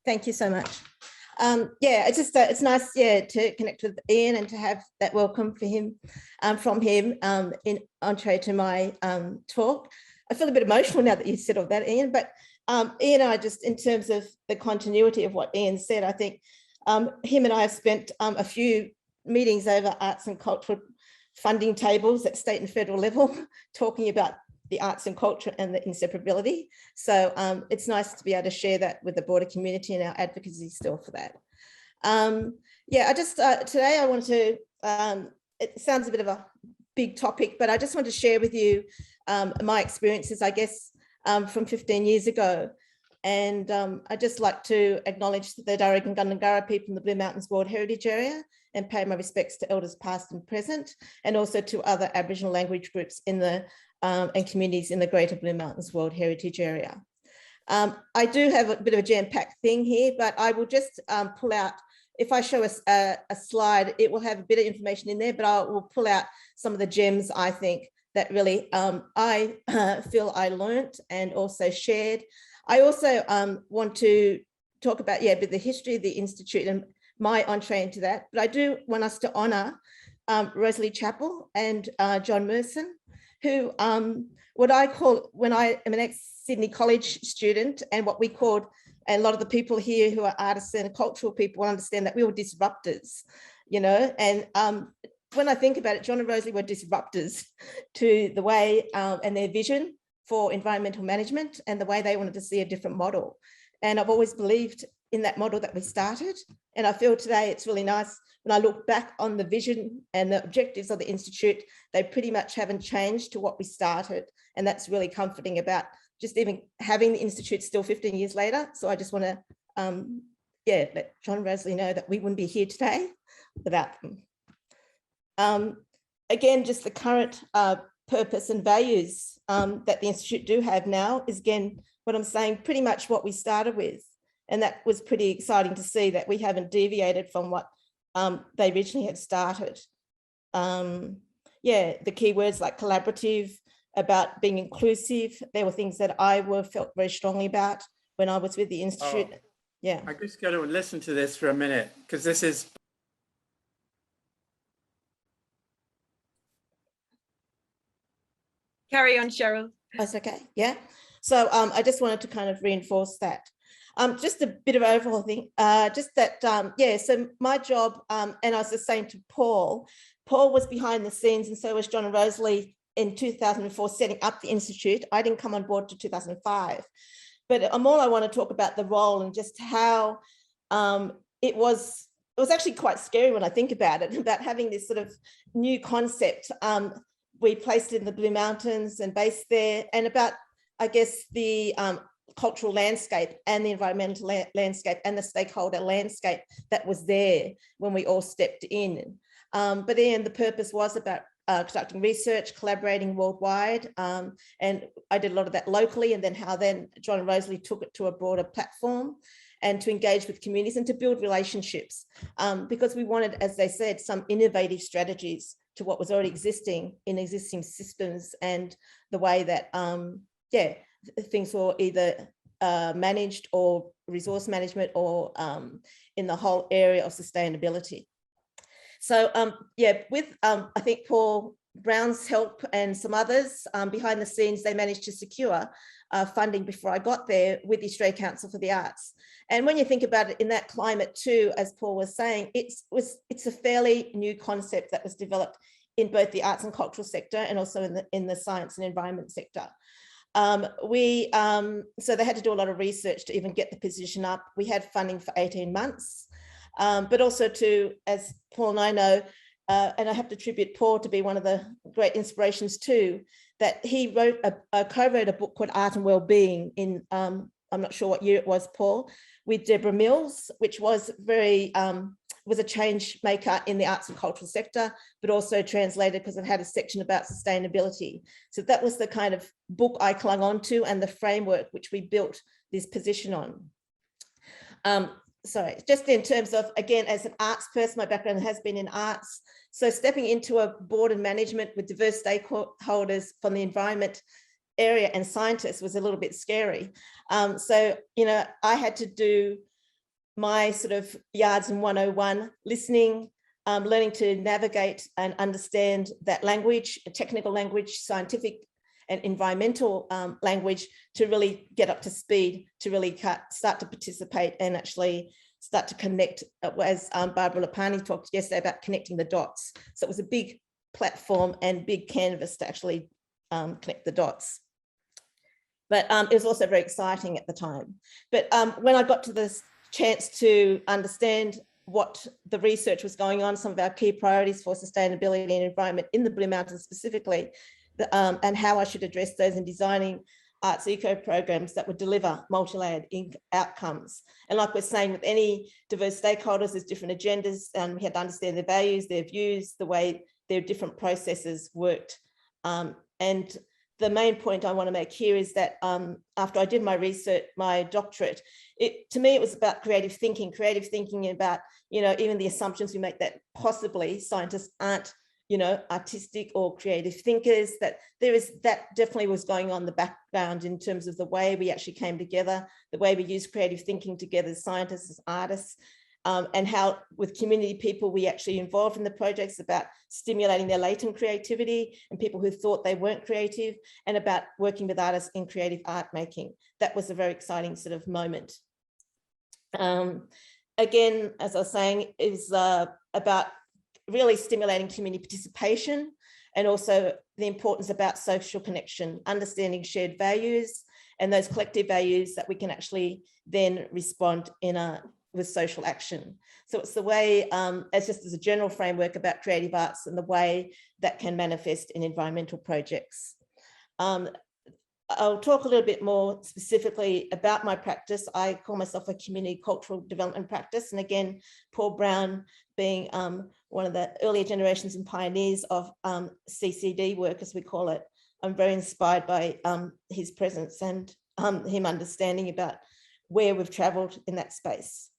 Thank you so much. Yeah, it's just it's nice, yeah, to connect with Ian and to have that welcome for him, from him, in entree to my talk. I feel a bit emotional now that you said all that, Ian. But Ian and I, just in terms of the continuity of what Ian said, I think him and I have spent a few meetings over arts and cultural funding tables at state and federal level, talking about the arts and culture and the inseparability. So it's nice to be able to share that with the broader community and our advocacy still for that. Yeah, I just, today I want to, it sounds a bit of a big topic, but I just want to share with you my experiences, I guess, from 15 years ago. And I'd just like to acknowledge the Darug and Gundungurra people in the Blue Mountains World Heritage Area and pay my respects to elders past and present, and also to other Aboriginal language groups in the and communities in the Greater Blue Mountains World Heritage Area. I do have a bit of a jam-packed thing here, but I will just pull out, if I show us a slide, it will have a bit of information in there, but I will pull out some of the gems I think that really I feel I learnt and also shared. I also want to talk about, yeah, the history of the Institute and my entree into that, but I do want us to honour Rosalie Chappell and John Merson, who what I call, when I am an ex-Sydney College student, and what we called, and a lot of the people here who are artists and cultural people will understand that we were disruptors, you know, and when I think about it, John and Rosalie were disruptors to the way and their vision for environmental management and the way they wanted to see a different model. And I've always believed in that model that we started. And I feel today it's really nice when I look back on the vision and the objectives of the Institute, they pretty much haven't changed to what we started. And that's really comforting about just even having the Institute still 15 years later. So I just want to, yeah, let John and Rosalie know that we wouldn't be here today without them. Again, just the current purpose and values that the Institute do have now is, again, what I'm saying, pretty much what we started with. And that was pretty exciting to see that we haven't deviated from what they originally had started. Yeah, the key words like collaborative, about being inclusive, there were things that I felt very strongly about when I was with the Institute. Oh, yeah. I just got to listen to this for a minute, because this is... Carry on, Cheryl. That's okay, yeah. So I just wanted to kind of reinforce that. Just a bit of overall thing, just that, yeah, so my job, and I was just saying to Paul was behind the scenes, and so was John and Rosalie in 2004, setting up the Institute. I didn't come on board to 2005. But all I want to talk about the role and just how it was actually quite scary when I think about it, about having this sort of new concept. We placed it in the Blue Mountains and based there, and about, I guess, the cultural landscape and the environmental landscape and the stakeholder landscape that was there when we all stepped in. But then the purpose was about conducting research, collaborating worldwide, and I did a lot of that locally, and then how then John and Rosalie took it to a broader platform and to engage with communities and to build relationships, because we wanted, as they said, some innovative strategies to what was already existing in existing systems and the way that, yeah, things were either managed or resource management or in the whole area of sustainability. So yeah, with I think Paul Brown's help and some others behind the scenes, they managed to secure funding before I got there with the Australia Council for the Arts. And when you think about it in that climate too, as Paul was saying, it's a fairly new concept that was developed in both the arts and cultural sector and also in the science and environment sector. So they had to do a lot of research to even get the position up. We had funding for 18 months. But also to, as Paul and I know, and I have to attribute Paul to be one of the great inspirations too, that he co-wrote a book called Art and Wellbeing in, I'm not sure what year it was, Paul, with Deborah Mills, which was very, was a change maker in the arts and cultural sector, but also translated because it had a section about sustainability. So that was the kind of book I clung on to and the framework which we built this position on. Sorry, just in terms of, again, as an arts person, my background has been in arts. So stepping into a board and management with diverse stakeholders from the environment area and scientists was a little bit scary. So, you know, I had to do my sort of yards in 101, listening, learning to navigate and understand that language, technical language, scientific and environmental language, to really get up to speed, to really start to participate and actually start to connect, as Barbara Lapani talked yesterday about connecting the dots. So it was a big platform and big canvas to actually connect the dots. But it was also very exciting at the time. But when I got to this chance to understand what the research was going on, some of our key priorities for sustainability and environment in the Blue Mountains specifically, and how I should address those in designing arts eco programs that would deliver multi-layered outcomes. And like we're saying, with any diverse stakeholders, there's different agendas, and we had to understand their values, their views, the way their different processes worked. And the main point I want to make here is that after I did my research, my doctorate, to me, it was about creative thinking about, even the assumptions we make that possibly scientists aren't, artistic or creative thinkers, that definitely was going on in the background in terms of the way we actually came together, the way we use creative thinking together as scientists, as artists, and how with community people we actually involved in the projects, about stimulating their latent creativity and people who thought they weren't creative, and about working with artists in creative art making. That was a very exciting sort of moment. Again, as I was saying, is about really stimulating community participation, and also the importance about social connection, understanding shared values and those collective values that we can actually then respond with social action. So it's the way, as a general framework about creative arts and the way that can manifest in environmental projects. I'll talk a little bit more specifically about my practice. I call myself a community cultural development practice. And again, Paul Brown being one of the earlier generations and pioneers of CCD work, as we call it, I'm very inspired by his presence and him understanding about where we've traveled in that space.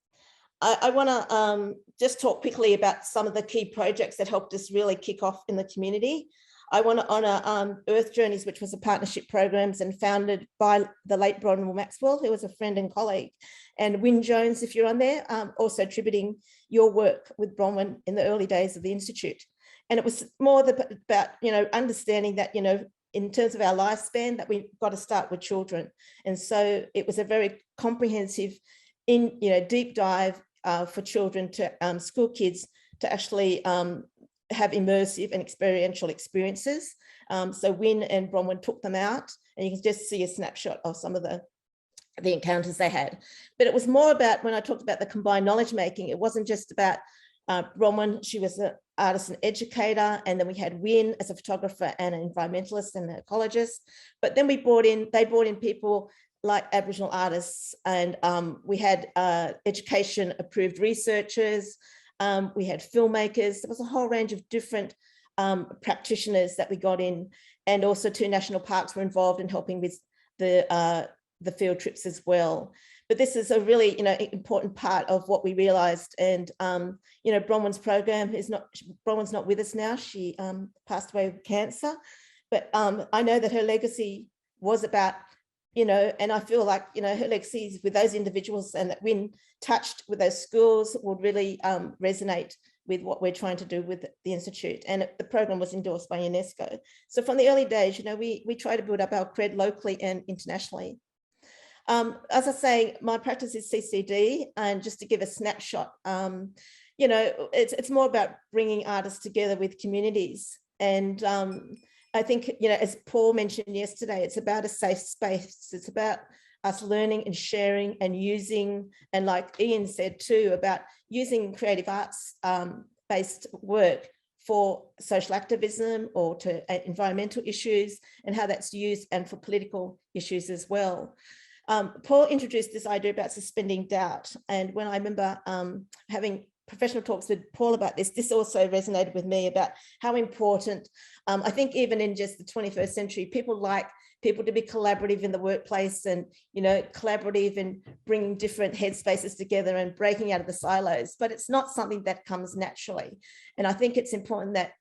I want to just talk quickly about some of the key projects that helped us really kick off in the community. I want to honour Earth Journeys, which was a partnership programs and founded by the late Bronwyn Maxwell, who was a friend and colleague, and Wyn Jones, if you're on there, also attributing your work with Bronwyn in the early days of the Institute. And it was more about, understanding that, in terms of our lifespan, that we've got to start with children. And so it was a very comprehensive, deep dive for children, to school kids, to actually have immersive and experiential experiences. So Wyn and Bronwyn took them out, and you can just see a snapshot of some of the encounters they had. But it was more about, when I talked about the combined knowledge making, it wasn't just about Bronwyn. She was an artist and educator, and then we had Wyn as a photographer and an environmentalist and an ecologist. But then they brought in people like Aboriginal artists, and we had education approved researchers, we had filmmakers. There was a whole range of different practitioners that we got in, and also 2 national parks were involved in helping with the field trips as well. But this is a really important part of what we realized. And Bronwyn's program Bronwyn's not with us now. She passed away with cancer, but I know that her legacy was about, and I feel like, her legacies with those individuals, and that Wyn touched with those schools, would really resonate with what we're trying to do with the Institute. And the program was endorsed by UNESCO. So from the early days, we try to build up our cred locally and internationally. As I say, my practice is CCD, and just to give a snapshot, it's more about bringing artists together with communities. And I think, as Paul mentioned yesterday, it's about a safe space. It's about us learning and sharing and using, and like Ian said too, about using creative arts based work for social activism or to environmental issues, and how that's used, and for political issues as well. Paul introduced this idea about suspending doubt. And when I remember having professional talks with Paul about this also resonated with me, about how important, I think even in just the 21st century, people like people to be collaborative in the workplace, and, collaborative in bringing different headspaces together and breaking out of the silos. But it's not something that comes naturally. And I think it's important that,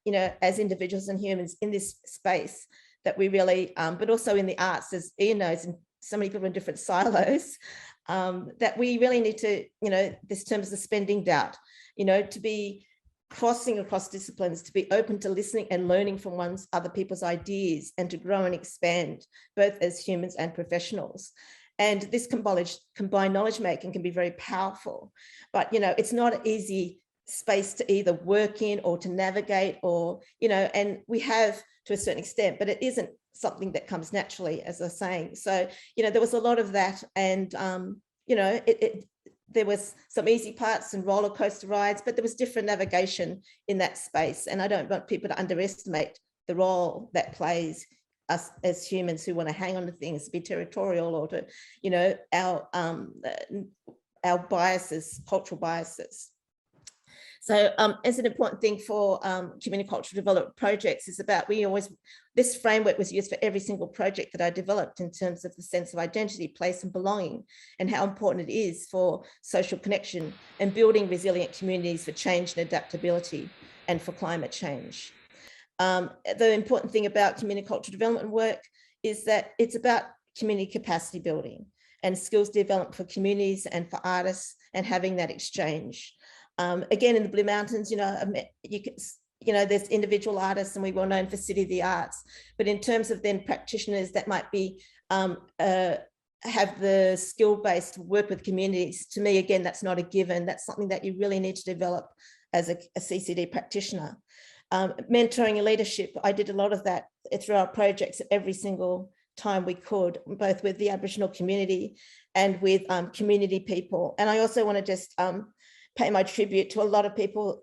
as individuals and humans in this space, that we really, but also in the arts, as Ian knows, and so many people in different silos, that we really need to, this term is the spending doubt, to be crossing across disciplines, to be open to listening and learning from other people's ideas, and to grow and expand both as humans and professionals. And this combined knowledge making can be very powerful, but it's not an easy space to either work in or to navigate, or and we have to a certain extent, but it isn't something that comes naturally, as I was saying. So there was a lot of that, and there was some easy parts and roller coaster rides, but there was different navigation in that space. And I don't want people to underestimate the role that plays us as humans who want to hang on to things, be territorial, or to, our biases, cultural biases. So as an important thing for community cultural development projects is about, this framework was used for every single project that I developed in terms of the sense of identity, place and belonging, and how important it is for social connection and building resilient communities for change and adaptability and for climate change. The important thing about community cultural development work is that it's about community capacity building and skills development for communities and for artists, and having that exchange. Again, in the Blue Mountains, there's individual artists, and we're well known for City of the Arts. But in terms of then practitioners that might be have the skill base to work with communities, to me, again, that's not a given. That's something that you really need to develop as a CCD practitioner. Mentoring and leadership, I did a lot of that through our projects every single time we could, both with the Aboriginal community and with community people. And I also want to just pay my tribute to a lot of people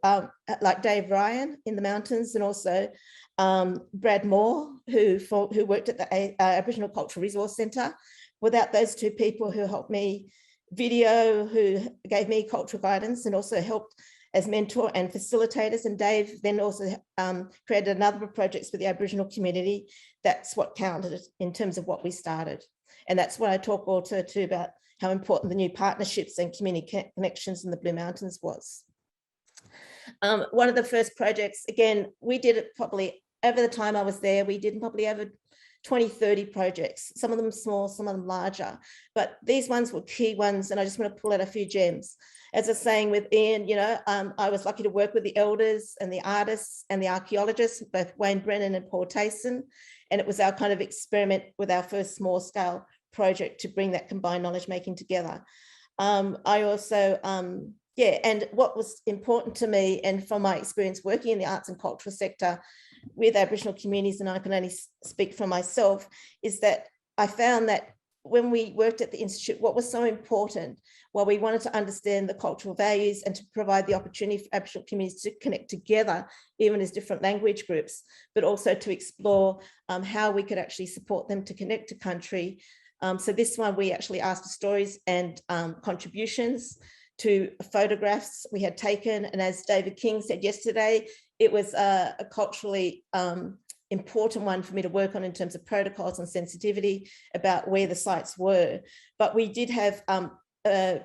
like Dave Ryan in the mountains, and also Brad Moore, who worked at the Aboriginal Cultural Resource Centre. Without those two people who helped me video, who gave me cultural guidance and also helped as mentor and facilitators, and Dave then also created a number of projects with the Aboriginal community, that's what counted in terms of what we started. And that's what I talk also too about how important the new partnerships and community connections in the Blue Mountains was. One of the first projects, again, we did it probably over the time I was there, we did probably over 20, 30 projects, some of them small, some of them larger, but these ones were key ones. And I just want to pull out a few gems. As I was saying with Ian, I was lucky to work with the elders and the artists and the archaeologists, both Wayne Brennan and Paul Tayson. And it was our kind of experiment with our first small scale project to bring that combined knowledge making together. I also, and what was important to me, and from my experience working in the arts and cultural sector with Aboriginal communities, and I can only speak for myself, is that I found that when we worked at the Institute, what was so important, while we wanted to understand the cultural values and to provide the opportunity for Aboriginal communities to connect together, even as different language groups, but also to explore how we could actually support them to connect to country. So this one, we actually asked for stories and contributions to photographs we had taken. And as David King said yesterday, it was a culturally important one for me to work on in terms of protocols and sensitivity about where the sites were. But we did have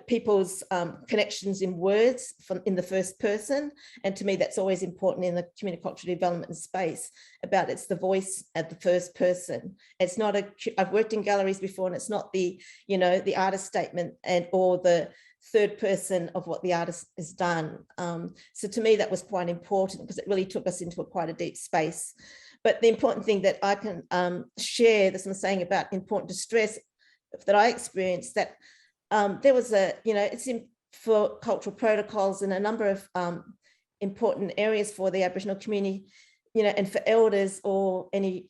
people's connections in words in the first person. And to me, that's always important in the community cultural development space, about it's the voice at the first person. It's not I've worked in galleries before, and it's not the artist statement or the third person of what the artist has done. So to me, that was quite important, because it really took us into quite a deep space. But the important thing that I can share, this I'm saying about important distress that I experienced, that there was it's for cultural protocols in a number of important areas for the Aboriginal community, and for elders or any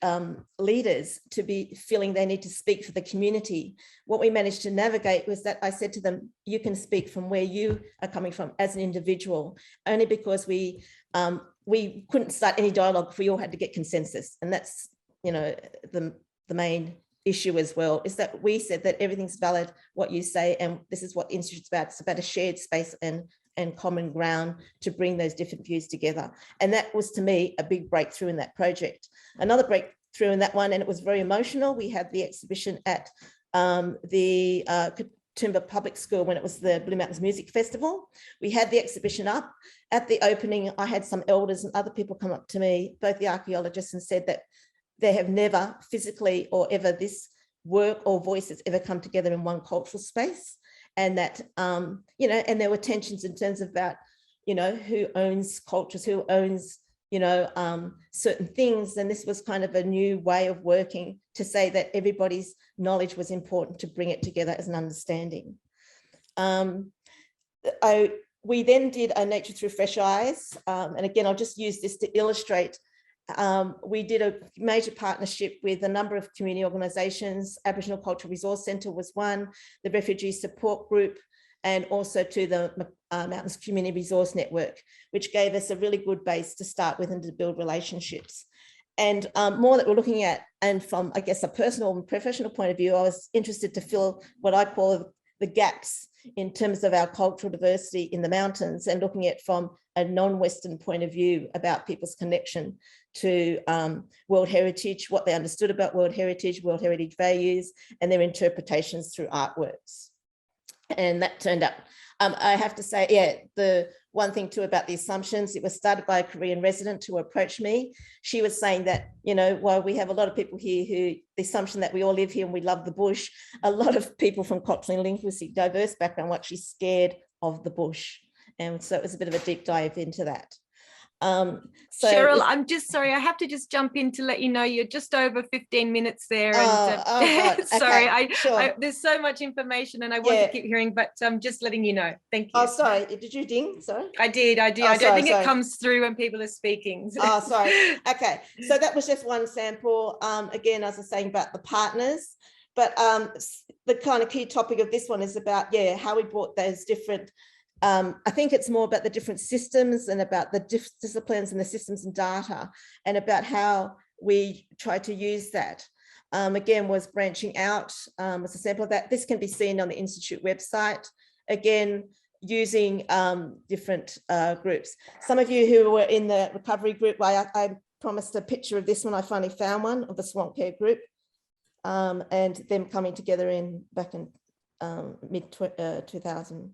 leaders to be feeling they need to speak for the community. What we managed to navigate was that I said to them, you can speak from where you are coming from as an individual, only because we couldn't start any dialogue if we all had to get consensus. And that's, the main issue as well, is that we said that everything's valid, what you say, and this is what the Institute's about. It's about a shared space and common ground to bring those different views together. And that was, to me, a big breakthrough in that project. Another breakthrough in that one, and it was very emotional, we had the exhibition at the Katoomba Public School when it was the Blue Mountains Music Festival. We had the exhibition up. At the opening, I had some elders and other people come up to me, both the archaeologists, and said that they have never physically or ever this work or voices ever come together in one cultural space. and that, you know, and there were tensions in terms of about, you know, who owns cultures, who owns, you know, certain things. And this was kind of a new way of working to say that everybody's knowledge was important to bring it together as an understanding. We then did a Nature Through Fresh Eyes. And again, I'll just use this to illustrate. We did a major partnership with a number of community organisations. Aboriginal Cultural Resource Centre was one, the Refugee Support Group, and also to the Mountains Community Resource Network, which gave us a really good base to start with and to build relationships. And more that we're looking at, and from, I guess, a personal and professional point of view, I was interested to fill what I call the gaps in terms of our cultural diversity in the mountains, and looking at from a non-Western point of view about people's connection to World Heritage, what they understood about World Heritage values, and their interpretations through artworks. And that turned out, I have to say, yeah, the one thing too about the assumptions, it was started by a Korean resident who approached me. She was saying that, you know, while we have a lot of people here who, the assumption that we all live here and we love the bush, a lot of people from culturally and linguistic diverse background were actually scared of the bush. And so it was a bit of a deep dive into that. So Cheryl, I'm just sorry, I have to just jump in to let you know you're just over 15 minutes there. And sorry, okay, there's so much information and I want to keep hearing, but I'm just letting you know. Thank you. Oh, sorry, did you ding? Sorry. I did. I don't think it comes through when people are speaking. Oh, sorry. Okay, so that was just one sample. Again, as I was saying about the partners, but the kind of key topic of this one is about, how we brought those different, I think it's more about the different systems and about the disciplines and the systems and data, and about how we try to use that. Again, was branching out as a sample of that. This can be seen on the Institute website. Again, using different groups. Some of you who were in the recovery group, I promised a picture of this one. I finally found one of the Swamp Care group, and them coming together back in mid 2000.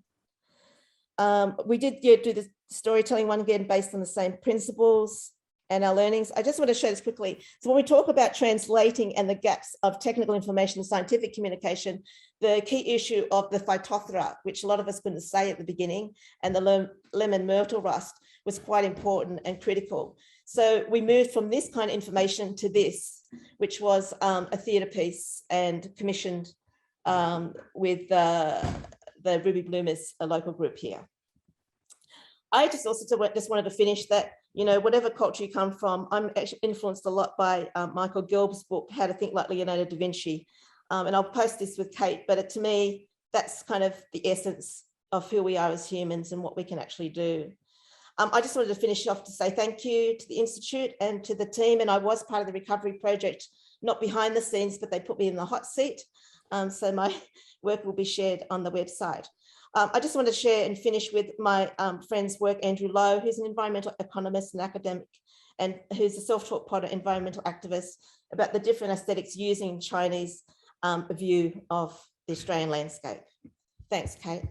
We did do the storytelling one again based on the same principles and our learnings. I just want to show this quickly. So when we talk about translating and the gaps of technical information and scientific communication, the key issue of the Phytophthora, which a lot of us couldn't say at the beginning, and the lemon myrtle rust was quite important and critical. So we moved from this kind of information to this, which was a theatre piece and commissioned with the Ruby Bloomers, a local group here. I just wanted to finish that, you know, whatever culture you come from, I'm actually influenced a lot by Michael Gelb's book, How to Think Like Leonardo da Vinci. And I'll post this with Kate, but to me, that's kind of the essence of who we are as humans and what we can actually do. I just wanted to finish off to say thank you to the Institute and to the team. And I was part of the recovery project, not behind the scenes, but they put me in the hot seat. So my work will be shared on the website. I just want to share and finish with my friend's work, Andrew Lowe, who's an environmental economist and academic, and who's a self-taught potter, environmental activist, about the different aesthetics using Chinese view of the Australian landscape. Thanks, Kate.